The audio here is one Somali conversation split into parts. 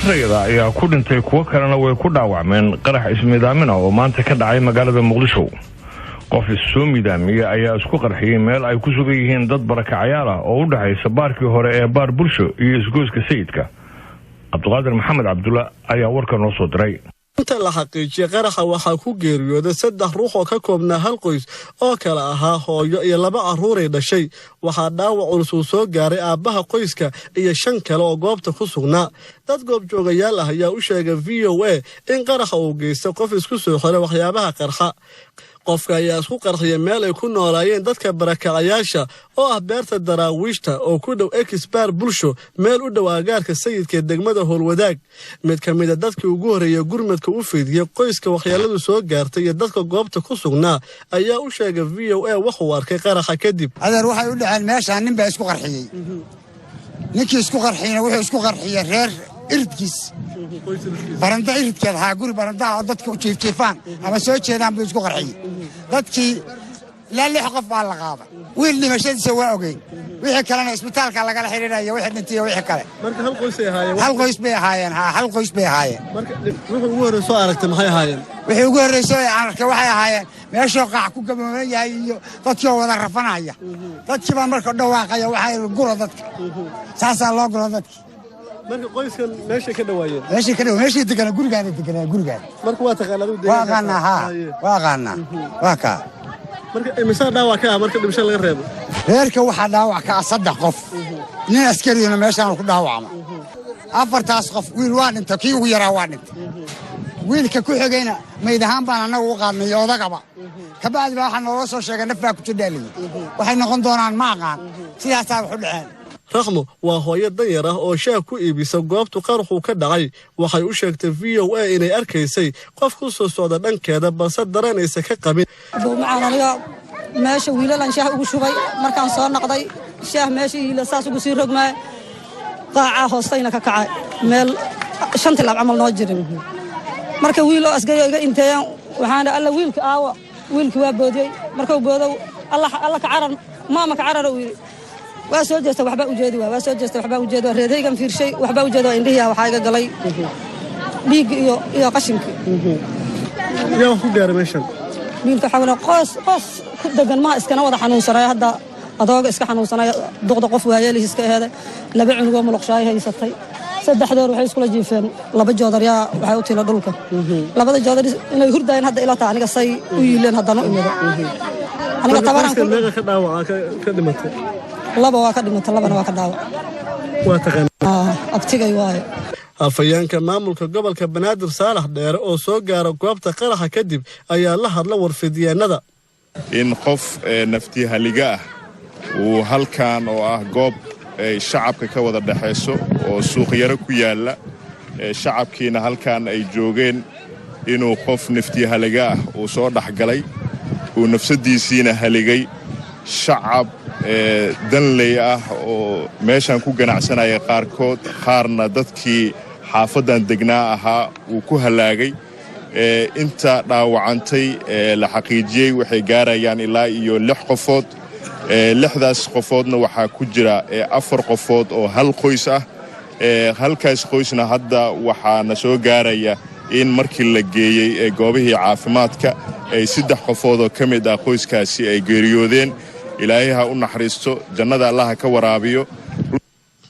rayada ayaa ku dhintay kuwa kalena way ku dhaawacmeen qarax ismiidaamin oo maanta ka dhacay magaalada Muqdisho. qof soo miidaamiyay ayaa isku qarxiyay meel ay ku sugan yihiin dad barakacayaal ah oo u dhaxaysa baarkii hore ee baar bulsho iyo isgoyska sayidka. Cabduqaadir Maxamed Cabdulla ayaa warka noo soo diray. inta la xaqiijiyay qaraxa waxaa ku geeriyooday 3 ruux oo ka koobnaa hal qoys oo kala ahaa hooyo iyo 2 carruur ay dhashay. waxaa dhaawac culus soo gaaray aabbaha qoyska iyo 5 kale oo goobta ku sugnaa. dad goobjoogayaal ah ayaa u sheegay VOA in qaraxa uu geystay qof isku soo xiray waxyaabaha qarxa. qofka ayaa isku qarxiyay meel ay ku noolaayeen dadka barakacayaasha oo ah beerta daraawiishta oo ku dhow Exbar bulsho meel u dhow agaarka sayidka degmada Howlwadaag. mid ka mid ah dadkii ugu horeeyay gurmadka u fiidiyay qoyska waxyeeladu soo gaartay iyo dadka goobta ku sugnaa ayaa u sheegay VOA wax uu arkay qaraxa kadib. adeer waxay u dhaceen meesha nin baa isku qarxiyay. ninkii isku qarxiyay wuxuu isku qarxiyay reer irdkiis baranda irdkeed haa guri baranda oo dadka u jiifjiifaan ama soo jeedaan buu isku qarxiyay. dadkii ilaa 6 qof baa la qaaday. wiil dhimashadiisa waa ogeyn. wixii kalena isbitaalka lagala xiriiraya wixii dhintay wixii kale. marka hal qoys ay ahaayeen. hal qoys bay ahaayeen. hal qoys bay ahaayeen. marka wuxuu ugu horeeyay soo aragtay maxay ahaayeen. wixii ugu horeeyay arkay waxay ahaayeen meesha qaac ku gaboobay yahay iyo dadkii wada rafanaya. dadkii baa marka dhawaaqaya waxay guro dadka. saasa loo guro dadka. marka qoyskan meesha ka dhawaayeen. meesha degan gurigaan. marka waa taqaanadu waa qaana. waa ka. marka imisa dhaawac ka marka dhimasho laga reebo. reerka waxa dhaawac ka 3 qof. nin askariina meeshaan ku dhaawacma. 4taas qof wiil waa dhintay kii ugu yaraa waa dhintay. wiilka ku xigayna meedahan baan anagu u qaadnay odagaba. ka baad waxa noo soo sheegay nafaa ku jidaalay. waxay noqon doonaan ma aqaan. sidaas ay wax u dhaceen. raxmo waa hooyo danyar ah oo shaah ku iibisa goobtu qarxu ka dhacay. waxay u sheegtay VOA inay arkaysay qof ku soo socda dhankeeda balse daranaysa ka qabin. aniga meesha wiilalan shaah ugu shubay markaan soo noqday shaah meesha ila saas ugu sii rogmay qaaca hoostayna ka kacay meel 5 tilaab amal noo jirin. marka wiilo asgayo iga inteeyaan waxaan alla wiilka aawa wiilkii waa boodiyay markuu boodo alla ka carar maama ka carar uu waa soo jeestay waxba u jeedi waa reedaygan fiirshay waxba u jeedo indhihiya waxa iga galay dhiig iyo qashinki yaa ku gaaray meeshan wiilka xawna qoos ku dagan ma iskana wada xanuunsanay hadda adooga iska xanuunsanay duqda qof waayeelay iska aheeday 2 cunug oo muluqshaay haysatay 3 door waxay isku la jiifeen 2 joodariya waxay u tilo dhulka 2 joodari inay hurdayeen hadda ila taa aniga say u yiileen haddana u imado aniga tabaran ka dhaawac ka dhimatay 2 waa ka dhimatay 2 waa ka dhaawac waa taqaan abtigay waaye. afayeenka maamulka gobolka Banaadir Saalax Dheere oo soo gaaro goobta qaraxa kadib ayaa la hadla warfidiyeenada in qof naftii haliga ah uu halkaan oo ah goob ay shacabka ka wada dhaxayso oo suuq yaro ku yaala shacabkiina halkaan ay joogeen inuu qof naftii haliga ah uu soo dhaxgalay uu nafsadiisiina haligay shacab danley ah oo meeshan ku ganacsanaya qaarna dadkii xaafadan degnaa ahaa uu ku halaagay. inta dhaawacantay la xaqiijiyay waxay gaarayaan ilaa iyo 6 qofood. 6daas qofoodna waxaa ku jira 4 qofood oo hal qoys ah. halkaas qoysna hadda waxaana soo gaaraya in markii la geeyay goobihii caafimaadka ay 3 qofood oo ka mid ah qoyskaasi ay geeriyoodeen. ilaahay ha u naxariisto jannada Allah ka waraabiyo.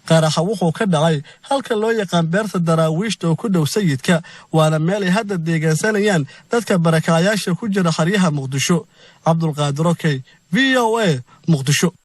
qaraxa wuxuu ka dhacay halka loo yaqaan beerta daraawiishta oo ku dhow sayidka waana meel ay hadda deegaansanayaan dadka barakacayaasha ku jira xaryaha Muqdisho. Cabdulqaadir VOA Muqdisho.